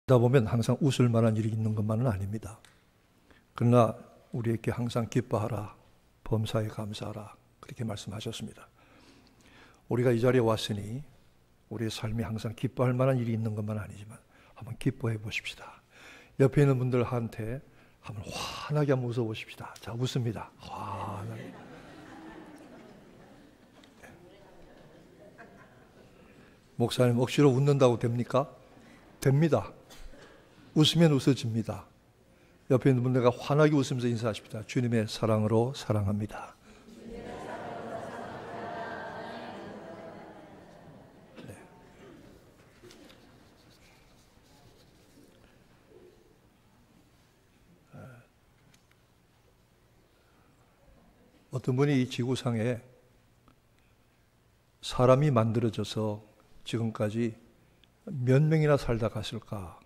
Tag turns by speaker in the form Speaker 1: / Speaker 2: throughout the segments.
Speaker 1: 하다 보면 항상 웃을 만한 일이 있는 것만은 아닙니다. 그러나 우리에게 항상 기뻐하라, 범사에 감사하라, 그렇게 말씀하셨습니다. 우리가 이 자리에 왔으니 우리의 삶이 항상 기뻐할 만한 일이 있는 것만 아니지만 한번 기뻐해 보십시다. 옆에 있는 분들한테 한번 환하게 한번 웃어보십시다. 자, 웃습니다. 환하게. 목사님, 억지로 웃는다고 됩니까? 됩니다. 웃으면 웃어집니다. 옆에 있는 분들과 환하게 웃으면서 인사하십시다. 주님의 사랑으로 사랑합니다. 네. 어떤 분이 이 지구상에 사람이 만들어져서 지금까지 몇 명이나 살다 갔을까?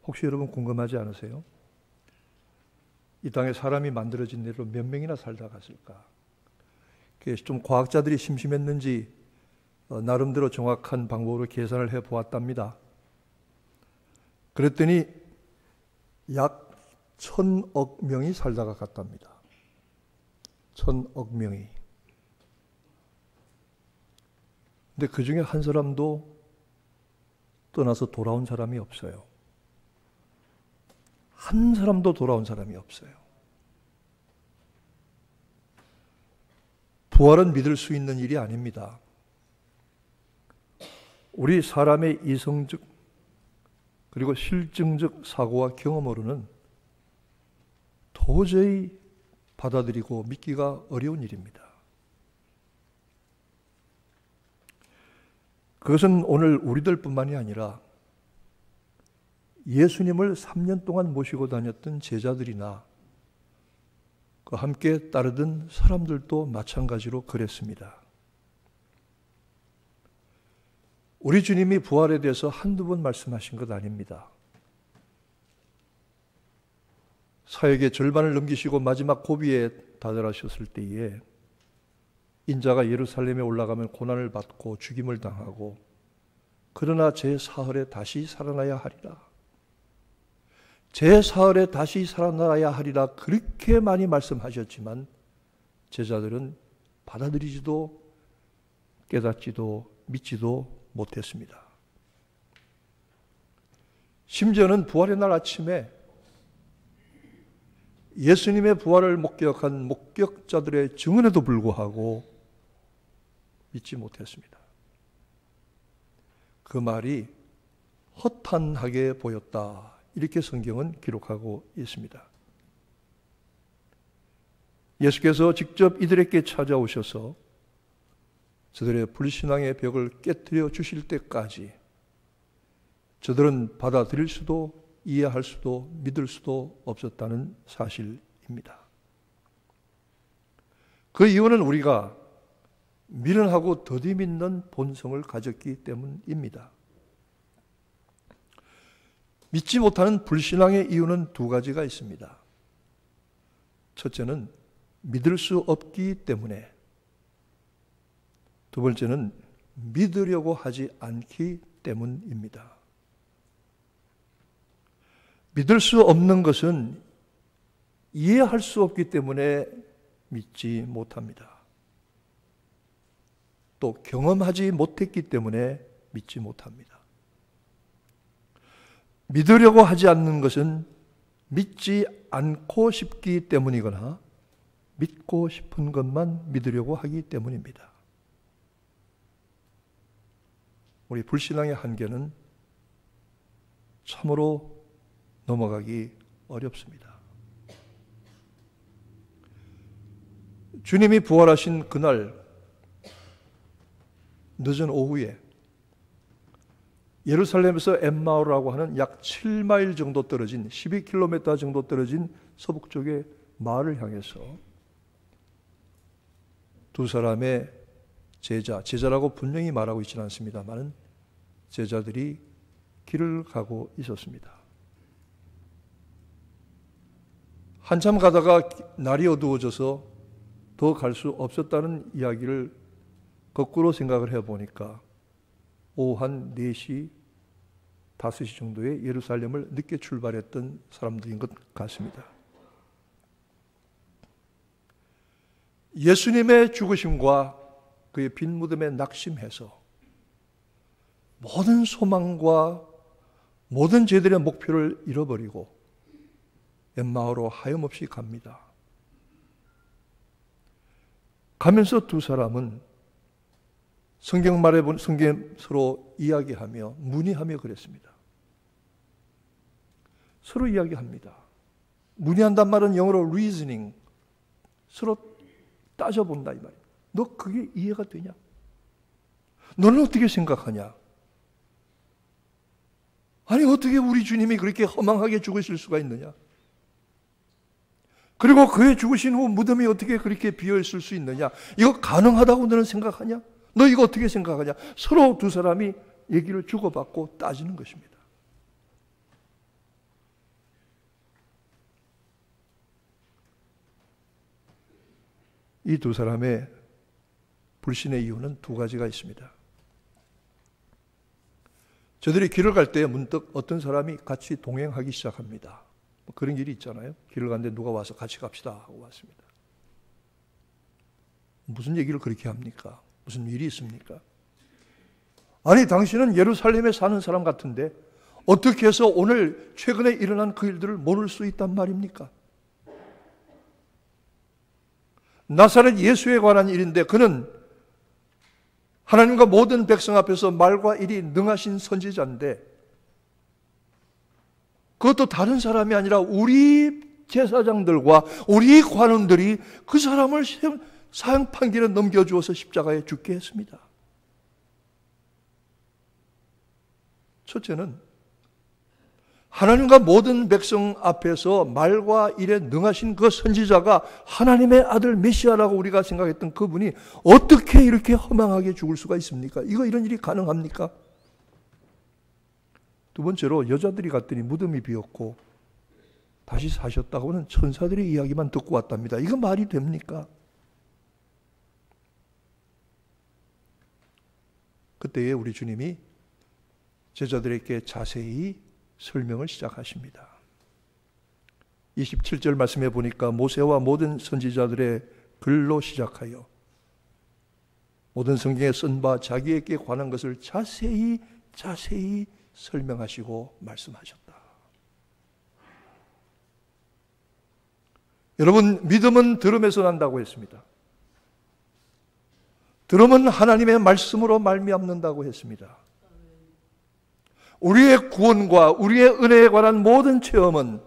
Speaker 1: 혹시 여러분 궁금하지 않으세요? 이 땅에 사람이 만들어진 대로 몇 명이나 살다 갔을까? 좀 과학자들이 심심했는지 나름대로 정확한 방법으로 계산을 해 보았답니다. 그랬더니 약 1000억 명이 살다가 갔답니다. 1000억 명이. 근데 그 중에 한 사람도 떠나서 돌아온 사람이 없어요. 한 사람도 돌아온 사람이 없어요. 부활은 믿을 수 있는 일이 아닙니다. 우리 사람의 이성적 그리고 실증적 사고와 경험으로는 도저히 받아들이고 믿기가 어려운 일입니다. 그것은 오늘 우리들뿐만이 아니라 예수님을 3년 동안 모시고 다녔던 제자들이나 그 함께 따르던 사람들도 마찬가지로 그랬습니다. 우리 주님이 부활에 대해서 한두 번 말씀하신 것 아닙니다. 사역의 절반을 넘기시고 마지막 고비에 다다르셨을 때에 인자가 예루살렘에 올라가면 고난을 받고 죽임을 당하고 그러나 제 사흘에 다시 살아나야 하리라. 제 사흘에 다시 살아나야 하리라 그렇게 많이 말씀하셨지만 제자들은 받아들이지도 깨닫지도 믿지도 못했습니다. 심지어는 부활의 날 아침에 예수님의 부활을 목격한 목격자들의 증언에도 불구하고 믿지 못했습니다. 그 말이 허탄하게 보였다. 이렇게 성경은 기록하고 있습니다. 예수께서 직접 이들에게 찾아오셔서 저들의 불신앙의 벽을 깨뜨려 주실 때까지 저들은 받아들일 수도 이해할 수도 믿을 수도 없었다는 사실입니다. 그 이유는 우리가 미련하고 더디 믿는 본성을 가졌기 때문입니다. 믿지 못하는 불신앙의 이유는 두 가지가 있습니다. 첫째는 믿을 수 없기 때문에, 두 번째는 믿으려고 하지 않기 때문입니다. 믿을 수 없는 것은 이해할 수 없기 때문에 믿지 못합니다. 또 경험하지 못했기 때문에 믿지 못합니다. 믿으려고 하지 않는 것은 믿지 않고 싶기 때문이거나 믿고 싶은 것만 믿으려고 하기 때문입니다. 우리 불신앙의 한계는 참으로 넘어가기 어렵습니다. 주님이 부활하신 그날 늦은 오후에 예루살렘에서 엠마오라고 하는 약 7마일 정도 떨어진 12km 정도 떨어진 서북 쪽의 마을을 향해서 두 사람의 제자라고 분명히 말하고 있지는 않습니다만 제자들이 길을 가고 있었습니다. 한참 가다가 날이 어두워져서 더 갈 수 없었다는 이야기를 거꾸로 생각을 해보니까 오후 한 4시, 5시 정도에 예루살렘을 늦게 출발했던 사람들인 것 같습니다. 예수님의 죽으심과 그의 빈 무덤에 낙심해서 모든 소망과 모든 제들의 목표를 잃어버리고 엠마오로 하염없이 갑니다. 가면서 두 사람은 성경에 서로 이야기하며 문의하며 그랬습니다. 서로 이야기합니다. 문의한단 말은 영어로 reasoning, 서로 따져본다 이 말이에요. 너 그게 이해가 되냐? 너는 어떻게 생각하냐? 아니 어떻게 우리 주님이 그렇게 허망하게 죽으실 수가 있느냐? 그리고 그의 죽으신 후 무덤이 어떻게 그렇게 비어있을 수 있느냐? 이거 가능하다고 너는 생각하냐? 너 이거 어떻게 생각하냐? 서로 두 사람이 얘기를 주고받고 따지는 것입니다. 이 두 사람의 불신의 이유는 두 가지가 있습니다. 저들이 길을 갈 때 문득 어떤 사람이 같이 동행하기 시작합니다. 그런 길이 있잖아요. 길을 가는데 누가 와서 같이 갑시다 하고 왔습니다. 무슨 얘기를 그렇게 합니까? 무슨 일이 있습니까? 아니 당신은 예루살렘에 사는 사람 같은데 어떻게 해서 오늘 최근에 일어난 그 일들을 모를 수 있단 말입니까? 나사렛 예수에 관한 일인데 그는 하나님과 모든 백성 앞에서 말과 일이 능하신 선지자인데 그것도 다른 사람이 아니라 우리 제사장들과 우리 관원들이 그 사람을 사형 판결에 넘겨주어서 십자가에 죽게 했습니다. 첫째는 하나님과 모든 백성 앞에서 말과 일에 능하신 그 선지자가 하나님의 아들 메시아라고 우리가 생각했던 그분이 어떻게 이렇게 허망하게 죽을 수가 있습니까? 이런 일이 가능합니까? 두 번째로 여자들이 갔더니 무덤이 비었고 다시 사셨다고는 천사들의 이야기만 듣고 왔답니다. 이거 말이 됩니까? 그때에 우리 주님이 제자들에게 자세히 설명을 시작하십니다. 27절 말씀해 보니까 모세와 모든 선지자들의 글로 시작하여 모든 성경에 쓴 바 자기에게 관한 것을 자세히 설명하시고 말씀하셨다. 여러분, 믿음은 들음에서 난다고 했습니다. 들음은 하나님의 말씀으로 말미암는다고 했습니다. 우리의 구원과 우리의 은혜에 관한 모든 체험은,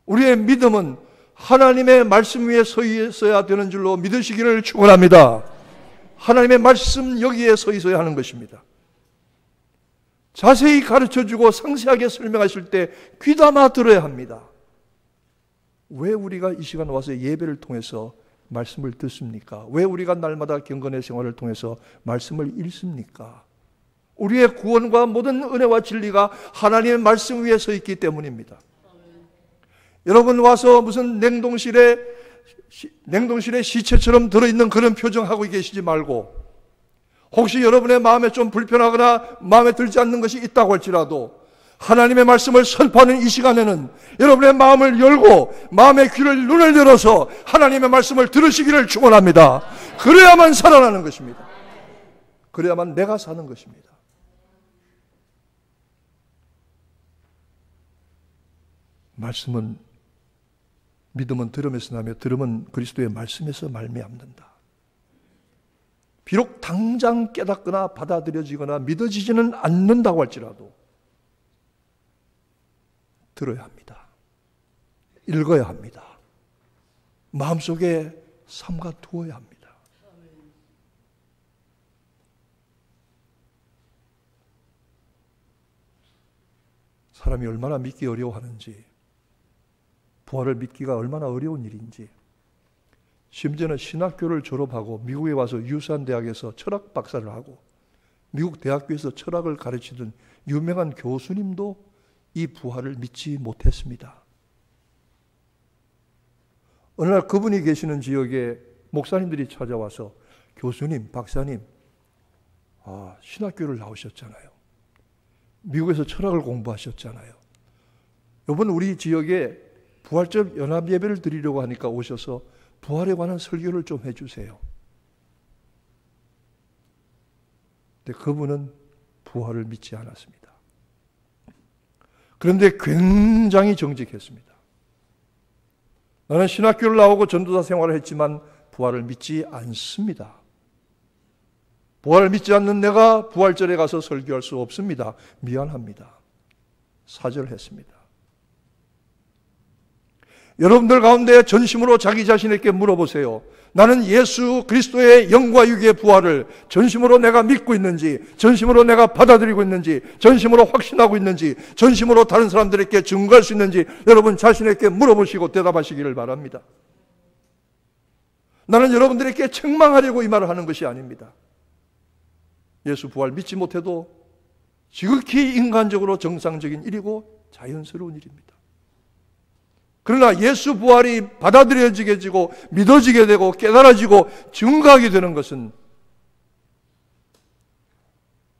Speaker 1: 우리의 믿음은 하나님의 말씀 위에 서 있어야 되는 줄로 믿으시기를 축원합니다. 하나님의 말씀 여기에 서 있어야 하는 것입니다. 자세히 가르쳐주고 상세하게 설명하실 때 귀담아 들어야 합니다. 왜 우리가 이 시간 와서 예배를 통해서 말씀을 듣습니까? 왜 우리가 날마다 경건의 생활을 통해서 말씀을 읽습니까? 우리의 구원과 모든 은혜와 진리가 하나님의 말씀 위에 서 있기 때문입니다. 여러분 와서 무슨 냉동실에 시체처럼 들어있는 그런 표정하고 계시지 말고, 혹시 여러분의 마음에 좀 불편하거나 마음에 들지 않는 것이 있다고 할지라도 하나님의 말씀을 선포하는 이 시간에는 여러분의 마음을 열고 마음의 귀를 눈을 열어서 하나님의 말씀을 들으시기를 축원합니다. 그래야만 살아나는 것입니다. 그래야만 내가 사는 것입니다. 믿음은 들음에서 나며 들음은 그리스도의 말씀에서 말미암는다. 비록 당장 깨닫거나 받아들여지거나 믿어지지는 않는다고 할지라도 들어야 합니다. 읽어야 합니다. 마음속에 삼가 두어야 합니다. 사람이 얼마나 믿기 어려워하는지, 부활을 믿기가 얼마나 어려운 일인지, 심지어는 신학교를 졸업하고 미국에 와서 유산 대학에서 철학 박사를 하고 미국 대학교에서 철학을 가르치던 유명한 교수님도 이 부활을 믿지 못했습니다. 어느 날 그분이 계시는 지역에 목사님들이 찾아와서 교수님, 박사님, 신학교를 나오셨잖아요. 미국에서 철학을 공부하셨잖아요. 이번 우리 지역에 부활절 연합 예배를 드리려고 하니까 오셔서 부활에 관한 설교를 좀 해주세요. 근데 그분은 부활을 믿지 않았습니다. 그런데 굉장히 정직했습니다. 나는 신학교를 나오고 전도사 생활을 했지만 부활을 믿지 않습니다. 부활을 믿지 않는 내가 부활절에 가서 설교할 수 없습니다. 미안합니다. 사절했습니다. 여러분들 가운데 전심으로 자기 자신에게 물어보세요. 나는 예수 그리스도의 영과 육의 부활을 전심으로 내가 믿고 있는지, 전심으로 내가 받아들이고 있는지, 전심으로 확신하고 있는지, 전심으로 다른 사람들에게 증거할 수 있는지 여러분 자신에게 물어보시고 대답하시기를 바랍니다. 나는 여러분들에게 책망하려고 이 말을 하는 것이 아닙니다. 예수 부활 믿지 못해도 지극히 인간적으로 정상적인 일이고 자연스러운 일입니다. 그러나 예수 부활이 받아들여지게 되고 믿어지게 되고 깨달아지고 증거하게 되는 것은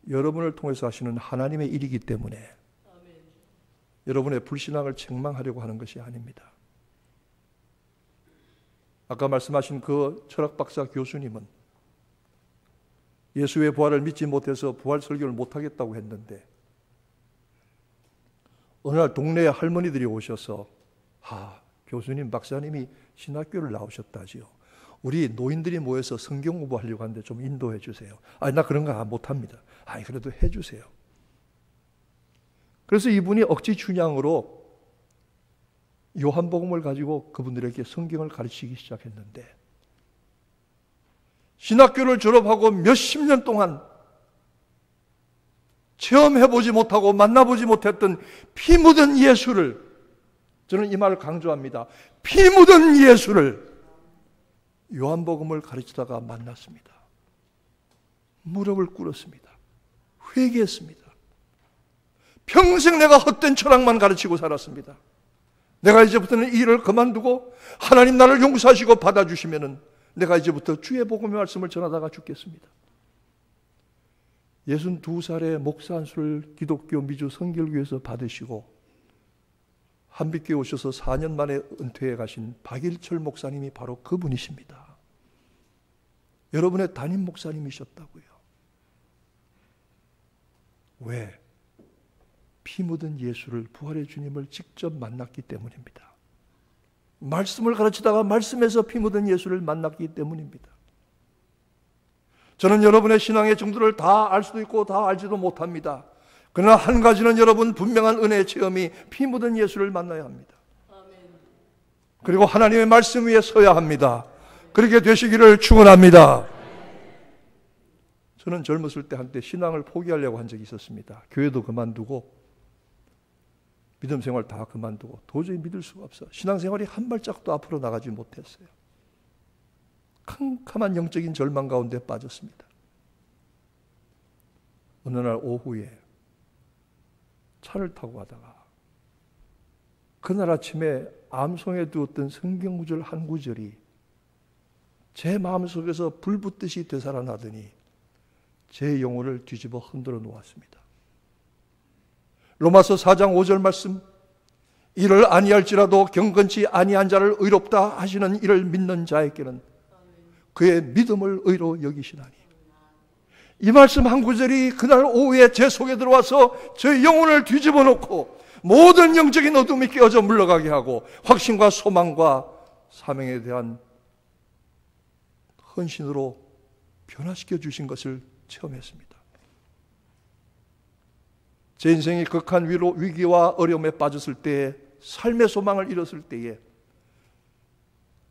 Speaker 1: 여러분을 통해서 하시는 하나님의 일이기 때문에 여러분의 불신앙을 책망하려고 하는 것이 아닙니다. 아까 말씀하신 그 철학박사 교수님은 예수의 부활을 믿지 못해서 부활 설교를 못하겠다고 했는데 어느 날 동네에 할머니들이 오셔서 교수님, 박사님이 신학교를 나오셨다지요. 우리 노인들이 모여서 성경 공부하려고 하는데 좀 인도해 주세요. 나 그런 거 못합니다. 그래도 해 주세요. 그래서 이분이 억지 춘향으로 요한복음을 가지고 그분들에게 성경을 가르치기 시작했는데 신학교를 졸업하고 몇십 년 동안 체험해보지 못하고 만나보지 못했던 피 묻은 예수를, 저는 이 말을 강조합니다. 피 묻은 예수를 요한복음을 가르치다가 만났습니다. 무릎을 꿇었습니다. 회개했습니다. 평생 내가 헛된 철학만 가르치고 살았습니다. 내가 이제부터는 이 일을 그만두고 하나님 나를 용서하시고 받아주시면은 내가 이제부터 주의 복음의 말씀을 전하다가 죽겠습니다. 62살에 목사 안수를 기독교 미주 성결교에서 받으시고 한빛교에 오셔서 4년 만에 은퇴해 가신 박일철 목사님이 바로 그분이십니다. 여러분의 담임 목사님이셨다고요. 왜? 피 묻은 예수를, 부활의 주님을 직접 만났기 때문입니다. 말씀을 가르치다가 말씀에서 피 묻은 예수를 만났기 때문입니다. 저는 여러분의 신앙의 정도를 다 알 수도 있고 다 알지도 못합니다. 그러나 한 가지는 여러분 분명한 은혜의 체험이 피 묻은 예수를 만나야 합니다. 그리고 하나님의 말씀 위에 서야 합니다. 그렇게 되시기를 축원합니다. 저는 젊었을 때 한때 신앙을 포기하려고 한 적이 있었습니다. 교회도 그만두고 믿음 생활 다 그만두고 도저히 믿을 수가 없어. 신앙생활이 한 발짝도 앞으로 나가지 못했어요. 캄캄한 영적인 절망 가운데 빠졌습니다. 어느 날 오후에 차를 타고 가다가 그날 아침에 암송에 두었던 성경 구절 한 구절이 제 마음속에서 불 붙듯이 되살아나더니 제 영혼을 뒤집어 흔들어 놓았습니다. 로마서 4장 5절 말씀, 이를 아니할지라도 경건치 아니한 자를 의롭다 하시는 이를 믿는 자에게는 그의 믿음을 의로 여기시나니. 이 말씀 한 구절이 그날 오후에 제 속에 들어와서 제 영혼을 뒤집어 놓고 모든 영적인 어둠이 깨어져 물러가게 하고 확신과 소망과 사명에 대한 헌신으로 변화시켜 주신 것을 체험했습니다. 제 인생이 극한 위기와 어려움에 빠졌을 때에, 삶의 소망을 잃었을 때에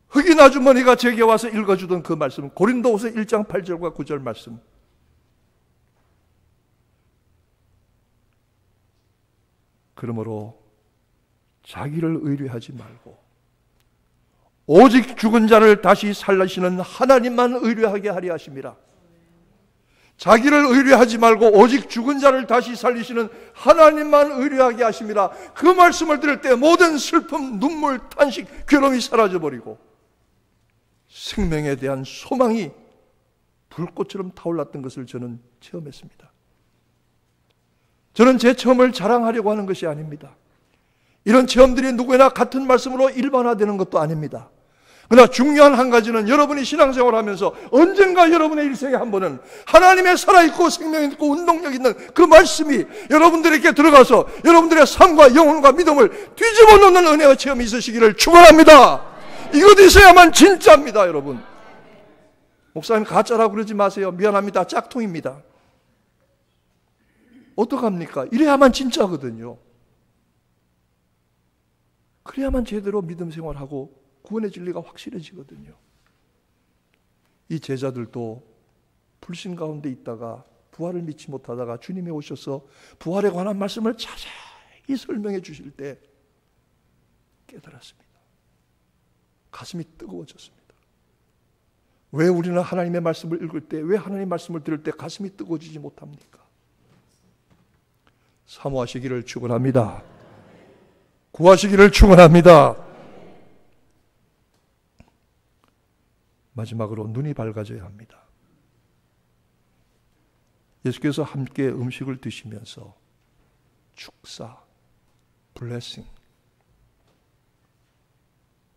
Speaker 1: 흑인 아주머니가 제게 와서 읽어주던 그 말씀, 고린도후서 1장 8절과 9절 말씀, 그러므로 자기를 의뢰하지 말고 오직 죽은 자를 다시 살리시는 하나님만 의뢰하게 하리 하심이라. 자기를 의뢰하지 말고 오직 죽은 자를 다시 살리시는 하나님만 의뢰하게 하심이라. 그 말씀을 들을 때 모든 슬픔, 눈물, 탄식, 괴로움이 사라져버리고 생명에 대한 소망이 불꽃처럼 타올랐던 것을 저는 체험했습니다. 저는 제 체험을 자랑하려고 하는 것이 아닙니다. 이런 체험들이 누구나 같은 말씀으로 일반화되는 것도 아닙니다. 그러나 중요한 한 가지는 여러분이 신앙생활을 하면서 언젠가 여러분의 일생에 한 번은 하나님의 살아있고 생명 있고 운동력 있는 그 말씀이 여러분들에게 들어가서 여러분들의 삶과 영혼과 믿음을 뒤집어 놓는 은혜의 체험이 있으시기를 축원합니다. 이것 있어야만 진짜입니다, 여러분. 목사님 가짜라고 그러지 마세요. 미안합니다. 짝퉁입니다. 어떡합니까? 이래야만 진짜거든요. 그래야만 제대로 믿음 생활하고 구원의 진리가 확실해지거든요. 이 제자들도 불신 가운데 있다가 부활을 믿지 못하다가 주님이 오셔서 부활에 관한 말씀을 자세히 설명해 주실 때 깨달았습니다. 가슴이 뜨거워졌습니다. 왜 우리는 하나님의 말씀을 읽을 때, 왜 하나님의 말씀을 들을 때 가슴이 뜨거워지지 못합니까? 사모하시기를 축원합니다. 구하시기를 축원합니다. 마지막으로 눈이 밝아져야 합니다. 예수께서 함께 음식을 드시면서 축사, 블레싱,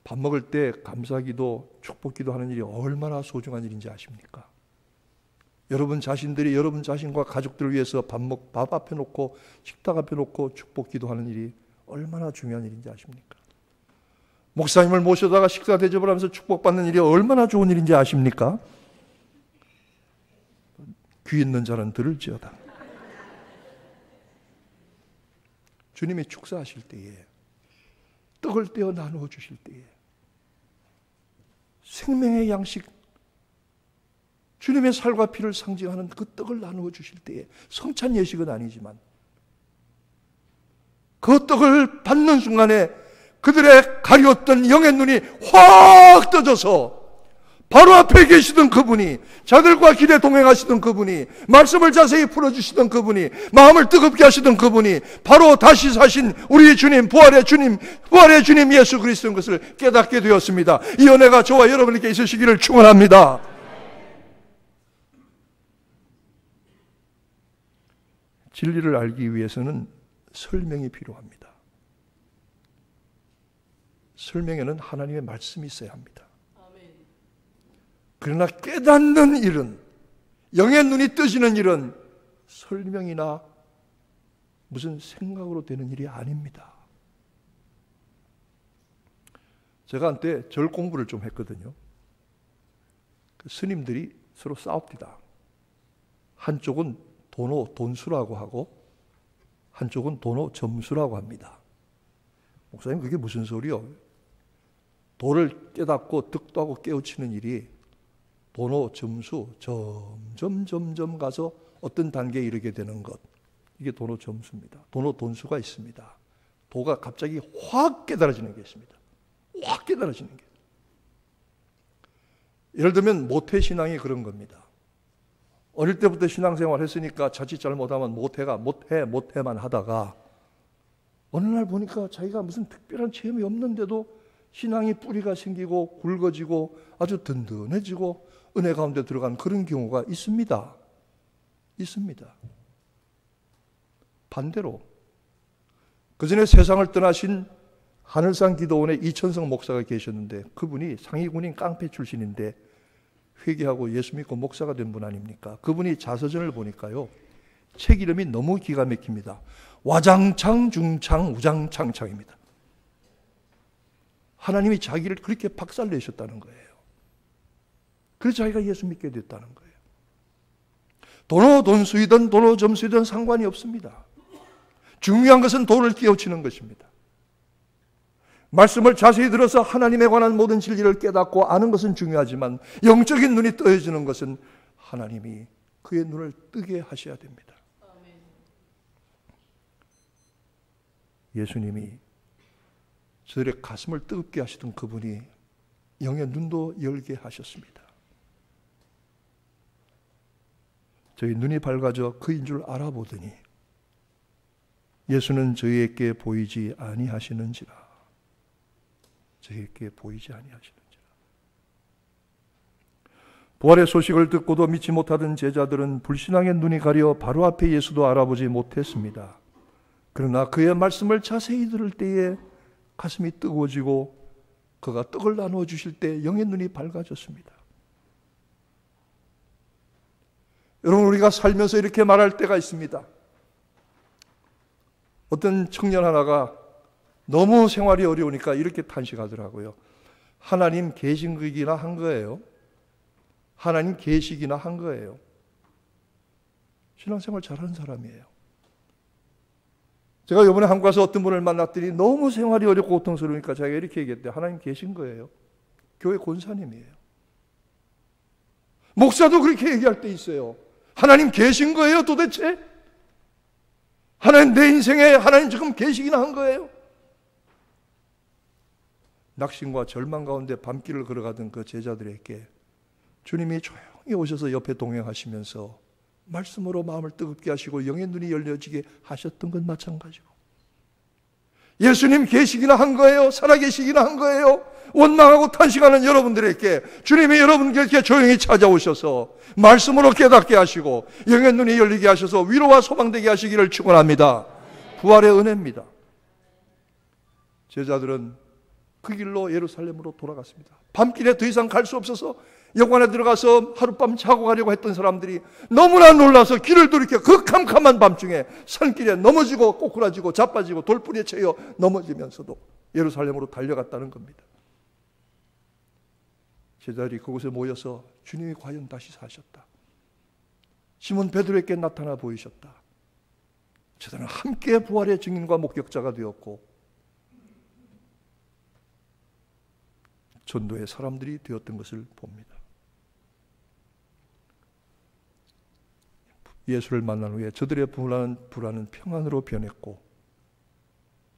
Speaker 1: 밥 먹을 때 감사기도, 축복기도 하는 일이 얼마나 소중한 일인지 아십니까? 여러분 자신들이 여러분 자신과 가족들을 위해서 밥 앞에 놓고 식탁 앞에 놓고 축복기도 하는 일이 얼마나 중요한 일인지 아십니까? 목사님을 모셔다가 식사 대접을 하면서 축복받는 일이 얼마나 좋은 일인지 아십니까? 귀 있는 자는 들을지어다. 주님이 축사하실 때에 떡을 떼어 나누어 주실 때에 생명의 양식, 주님의 살과 피를 상징하는 그 떡을 나누어 주실 때에 성찬 예식은 아니지만 그 떡을 받는 순간에 그들의 가리웠던 영의 눈이 확 떠져서 바로 앞에 계시던 그분이, 자들과 길에 동행하시던 그분이, 말씀을 자세히 풀어주시던 그분이, 마음을 뜨겁게 하시던 그분이 바로 다시 사신 우리 주님, 부활의 주님 예수 그리스도인 것을 깨닫게 되었습니다. 이 은혜가 저와 여러분에게 있으시기를 축원합니다. 진리를 알기 위해서는 설명이 필요합니다. 설명에는 하나님의 말씀이 있어야 합니다. 그러나 깨닫는 일은, 영의 눈이 뜨시는 일은 설명이나 무슨 생각으로 되는 일이 아닙니다. 제가 한때 절 공부를 좀 했거든요. 그 스님들이 서로 싸웁니다. 한쪽은 도노, 돈수라고 하고 한쪽은 도노, 점수라고 합니다. 목사님 그게 무슨 소리요? 도를 깨닫고 득도하고 깨우치는 일이 도노, 점수, 점점 가서 어떤 단계에 이르게 되는 것, 이게 도노, 점수입니다. 도노, 돈수가 있습니다. 도가 갑자기 확 깨달아지는 게 있습니다. 확 깨달아지는 게. 예를 들면 모태신앙이 그런 겁니다. 어릴 때부터 신앙생활 했으니까 자칫 잘못하면 모태만 하다가 어느 날 보니까 자기가 무슨 특별한 체험이 없는데도 신앙이 뿌리가 생기고 굵어지고 아주 든든해지고 은혜 가운데 들어간 그런 경우가 있습니다. 있습니다. 반대로 그전에 세상을 떠나신 하늘산 기도원의 이천성 목사가 계셨는데 그분이 상위군인 깡패 출신인데 회개하고 예수 믿고 목사가 된 분 아닙니까? 그분이 자서전을 보니까요, 책 이름이 너무 기가 막힙니다. 와장창 중창 우장창창입니다. 하나님이 자기를 그렇게 박살내셨다는 거예요. 그래서 자기가 예수 믿게 됐다는 거예요. 도노 돈수이든 도노 점수이든 상관이 없습니다. 중요한 것은 돈을 깨우치는 것입니다. 말씀을 자세히 들어서 하나님에 관한 모든 진리를 깨닫고 아는 것은 중요하지만 영적인 눈이 떠여지는 것은 하나님이 그의 눈을 뜨게 하셔야 됩니다. 예수님이 저들의 가슴을 뜨겁게 하시던 그분이 영의 눈도 열게 하셨습니다. 저희 눈이 밝아져 그인 줄 알아보더니 예수는 저희에게 보이지 아니하시는지라. 저희에게 보이지 아니하시는지라. 부활의 소식을 듣고도 믿지 못하던 제자들은 불신앙의 눈이 가려 바로 앞에 예수도 알아보지 못했습니다. 그러나 그의 말씀을 자세히 들을 때에 가슴이 뜨거워지고 그가 떡을 나누어 주실 때 영의 눈이 밝아졌습니다. 여러분, 우리가 살면서 이렇게 말할 때가 있습니다. 어떤 청년 하나가 너무 생활이 어려우니까 이렇게 탄식하더라고요. 하나님 계신이나 한 거예요. 하나님 계시기나 한 거예요. 신앙생활 잘하는 사람이에요. 제가 이번에 한국 가서 어떤 분을 만났더니 너무 생활이 어렵고 고통스러우니까 자기가 이렇게 얘기했대요. 하나님 계신 거예요. 교회 권사님이에요. 목사도 그렇게 얘기할 때 있어요. 하나님 계신 거예요 도대체? 하나님 내 인생에 하나님 지금 계시기나 한 거예요? 낙심과 절망 가운데 밤길을 걸어가던 그 제자들에게 주님이 조용히 오셔서 옆에 동행하시면서 말씀으로 마음을 뜨겁게 하시고 영의 눈이 열려지게 하셨던 건 마찬가지고, 예수님 계시기나 한 거예요? 살아계시기나 한 거예요? 원망하고 탄식하는 여러분들에게 주님이 여러분들께 조용히 찾아오셔서 말씀으로 깨닫게 하시고 영의 눈이 열리게 하셔서 위로와 소망되게 하시기를 축원합니다. 부활의 은혜입니다. 제자들은 그 길로 예루살렘으로 돌아갔습니다. 밤길에 더 이상 갈 수 없어서 여관에 들어가서 하룻밤 자고 가려고 했던 사람들이 너무나 놀라서 길을 돌이켜 그 캄캄한 밤중에 산길에 넘어지고 꼬꾸라지고 자빠지고 돌뿌리에 채여 넘어지면서도 예루살렘으로 달려갔다는 겁니다. 제자들이 그곳에 모여서 주님이 과연 다시 사셨다, 시몬 베드로에게 나타나 보이셨다. 제자들은 함께 부활의 증인과 목격자가 되었고 전도의 사람들이 되었던 것을 봅니다. 예수를 만난 후에 저들의 불안은 평안으로 변했고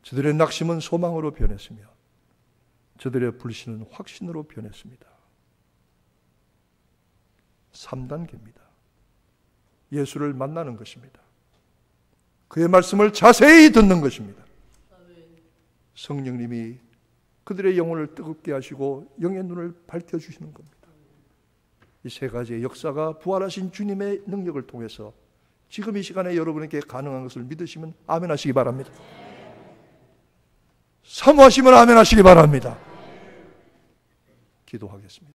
Speaker 1: 저들의 낙심은 소망으로 변했으며 저들의 불신은 확신으로 변했습니다. 3단계입니다. 예수를 만나는 것입니다. 그의 말씀을 자세히 듣는 것입니다. 성령님이 그들의 영혼을 뜨겁게 하시고 영의 눈을 밝혀주시는 겁니다. 이 세 가지의 역사가 부활하신 주님의 능력을 통해서 지금 이 시간에 여러분에게 가능한 것을 믿으시면 아멘 하시기 바랍니다. 사모하시면 아멘 하시기 바랍니다. 기도하겠습니다.